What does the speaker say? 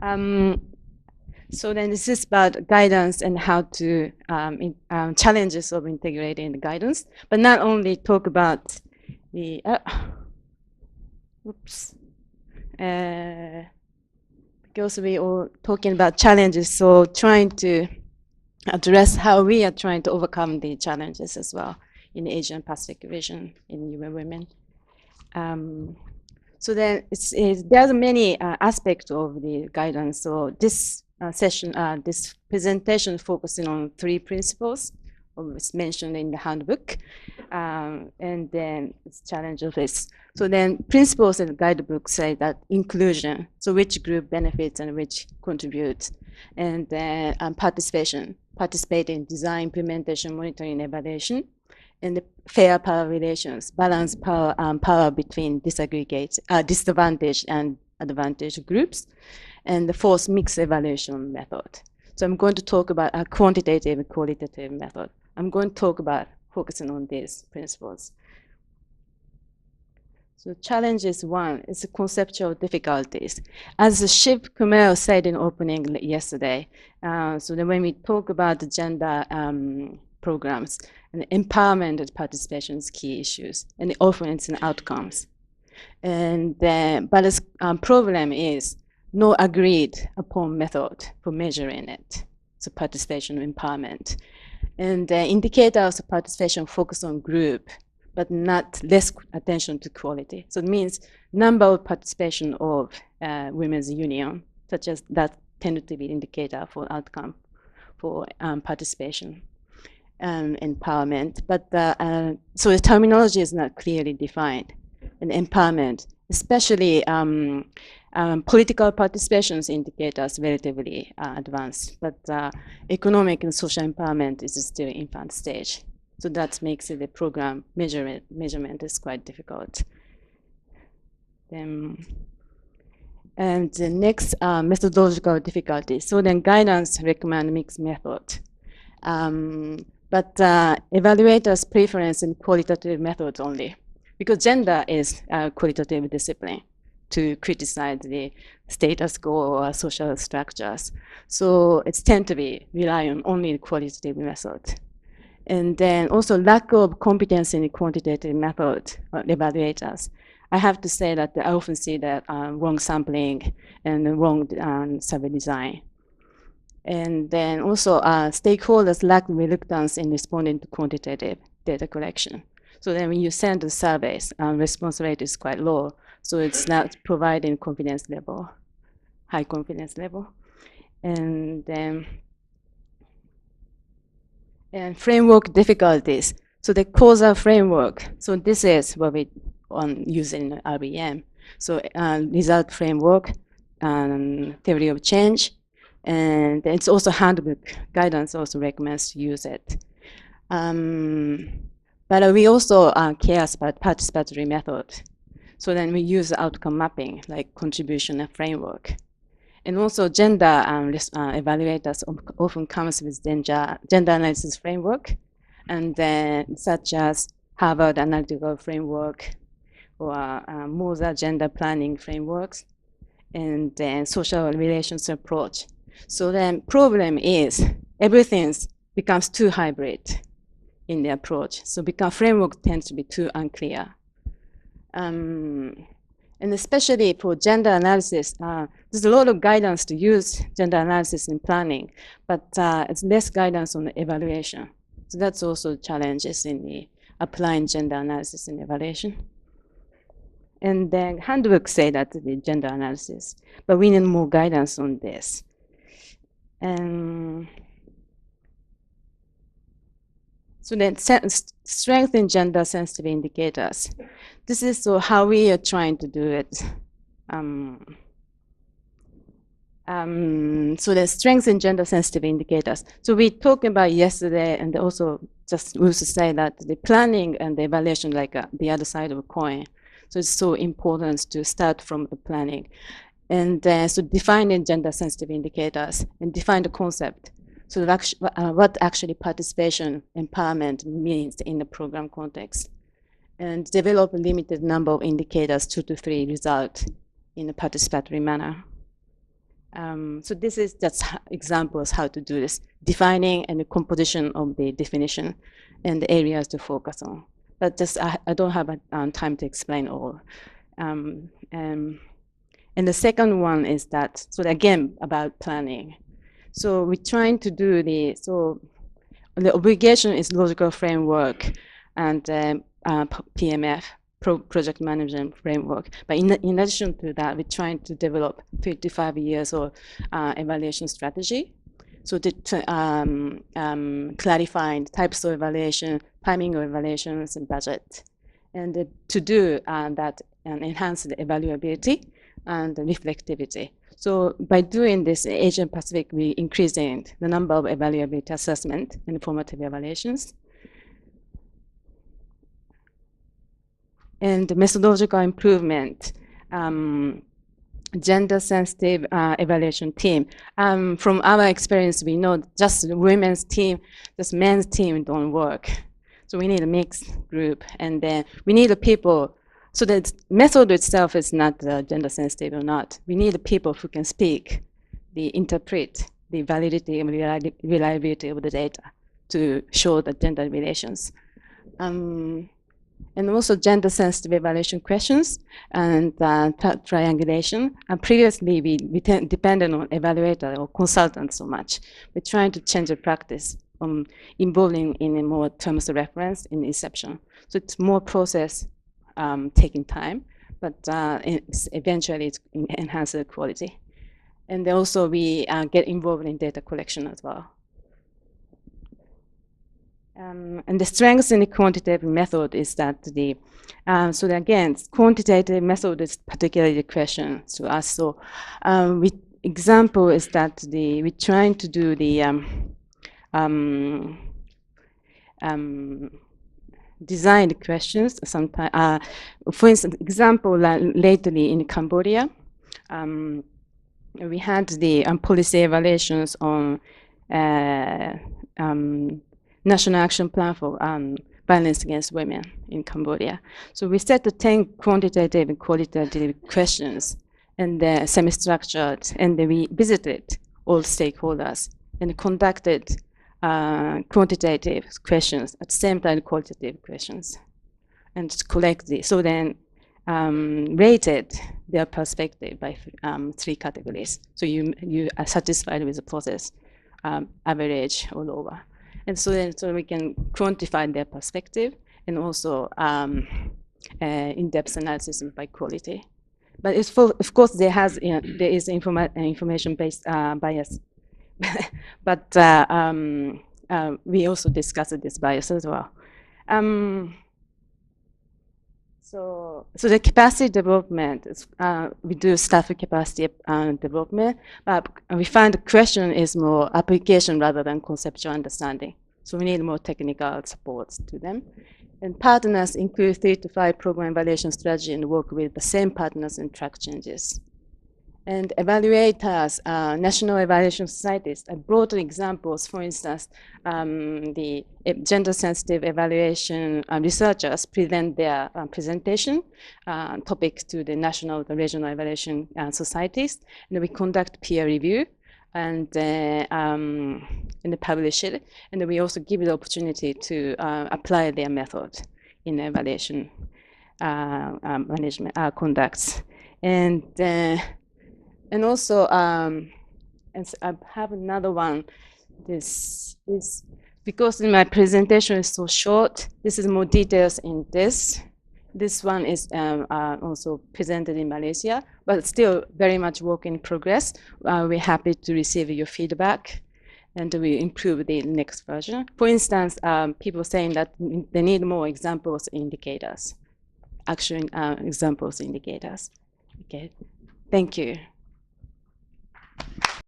So then this is about guidance and how to challenges of integrating the guidance, but not only talk about the because we are talking about challenges, so trying to address how we are trying to overcome the challenges as well in the Asian Pacific region in UNWomen. So then there's many aspects of the guidance. So this session, this presentation focusing on 3 principles, it's mentioned in the handbook, and then it's challenge of this. So then principles in the guidebook say that inclusion, so which group benefits and which contributes, and then participate in design, implementation, monitoring, evaluation, and the fair power relations, balance power between disadvantaged and advantaged groups, and the 4th, mixed evaluation method. So I'm going to talk about a quantitative and qualitative method. I'm going to talk about focusing on these principles. So challenges 1 is the conceptual difficulties. As Shiv Kumar said in opening yesterday, so then when we talk about the gender programs, and empowerment and participation is key issues, and often it's in outcomes. And but the problem is no agreed upon method for measuring it. So participation and empowerment. And the indicators of participation focus on group, but not less attention to quality. So it means number of participation of women's union, such as that tend to be indicator for outcome for participation and empowerment. But so the terminology is not clearly defined. And empowerment, especially political participations indicators relatively advanced, but economic and social empowerment is still infant stage. So that makes the program measurement is quite difficult. And the next methodological difficulty. So then guidance recommend mixed method. But evaluators preference in qualitative methods only, because gender is a qualitative discipline to criticize the status quo or social structures. So it's tend to be rely on only the qualitative method. And then also lack of competence in the quantitative method evaluators. I have to say that I often see that wrong sampling and wrong survey design. And then also stakeholders lack reluctance in responding to quantitative data collection. So then when you send the surveys, response rate is quite low. So it's not providing confidence level, high confidence level. And then framework difficulties. So the causal framework. So this is what we use in RBM. So result framework, theory of change, and it's also handbook guidance also recommends to use it. But we also care about participatory method. So then we use outcome mapping, like contribution and framework. And also gender evaluators often comes with gender analysis framework, and then such as Harvard Analytical Framework or Moser gender planning frameworks, and then social relations approach. So then problem is everything becomes too hybrid in the approach. So framework tends to be too unclear. And especially for gender analysis, there's a lot of guidance to use gender analysis in planning, but it's less guidance on the evaluation. So that's also challenges in the applying gender analysis in evaluation. And then handbooks say that the gender analysis, but we need more guidance on this. And so then strength in gender sensitive indicators. This is so how we are trying to do it. So the strength in gender sensitive indicators. So we talked about yesterday, and also just to say that the planning and the evaluation like the other side of a coin. So it's so important to start from the planning. And so defining gender sensitive indicators and define the concept. So what actually participation empowerment means in the program context. And develop a limited number of indicators, 2 to 3 results in a participatory manner. So this is just examples how to do this, defining and the composition of the definition and the areas to focus on. But just I don't have time to explain all. And the second one is that, so again, about planning. So we're trying to do the obligation is logical framework and PMF, project management framework. But in addition to that, we're trying to develop 3 to 5 years of evaluation strategy. So clarifying types of evaluation, timing of evaluations, and budget. And to do that and enhance the evaluability and the reflectivity. So by doing this, Asian Pacific, we increasing the number of evaluability assessment and formative evaluations. And the methodological improvement, gender-sensitive evaluation team. From our experience, we know just women's team, just men's team don't work. So we need a mixed group, and then we need the people. So the method itself is not gender sensitive or not. We need the people who can speak, interpret the validity and reliability of the data to show the gender relations. And also gender sensitive evaluation questions and triangulation. And previously we depended on evaluator or consultant so much. We're trying to change the practice from involving in a more terms of reference in inception. So it's more process taking time, but eventually it enhances the quality. And also we get involved in data collection as well. And the strength in the quantitative method is that so again, quantitative method is particularly the question to us. So example is that we're trying to do the design questions sometimes. For instance, example lately in Cambodia, we had the policy evaluations on National Action Plan for Violence Against Women in Cambodia. So we set the 10 quantitative and qualitative questions, and they're semi-structured, and then we visited all stakeholders and conducted quantitative questions at the same time qualitative questions, and collect the, so then rated their perspective by 3 categories. So you are satisfied with the process, average or lower. And so then we can quantify their perspective and also in-depth analysis by quality. But it's of course there is information-based bias. But we also discussed this bias as well. So the capacity development, we do staff capacity development, but we find the question is more application rather than conceptual understanding. So we need more technical support to them. And partners include 3 to 5 program evaluation strategy and work with the same partners and track changes. And evaluators, national evaluation societies, I brought examples. For instance, the gender-sensitive evaluation researchers present their presentation topics to the national, the regional evaluation societies, and we conduct peer review and publish it. And we also give the opportunity to apply their method in evaluation management conducts. And also, and I have another one. This is, because my presentation is so short, this is more details in this. This one is also presented in Malaysia, but still very much work in progress. We're happy to receive your feedback, and we improve the next version. For instance, people saying that they need more examples, indicators, action examples, indicators. Okay, thank you.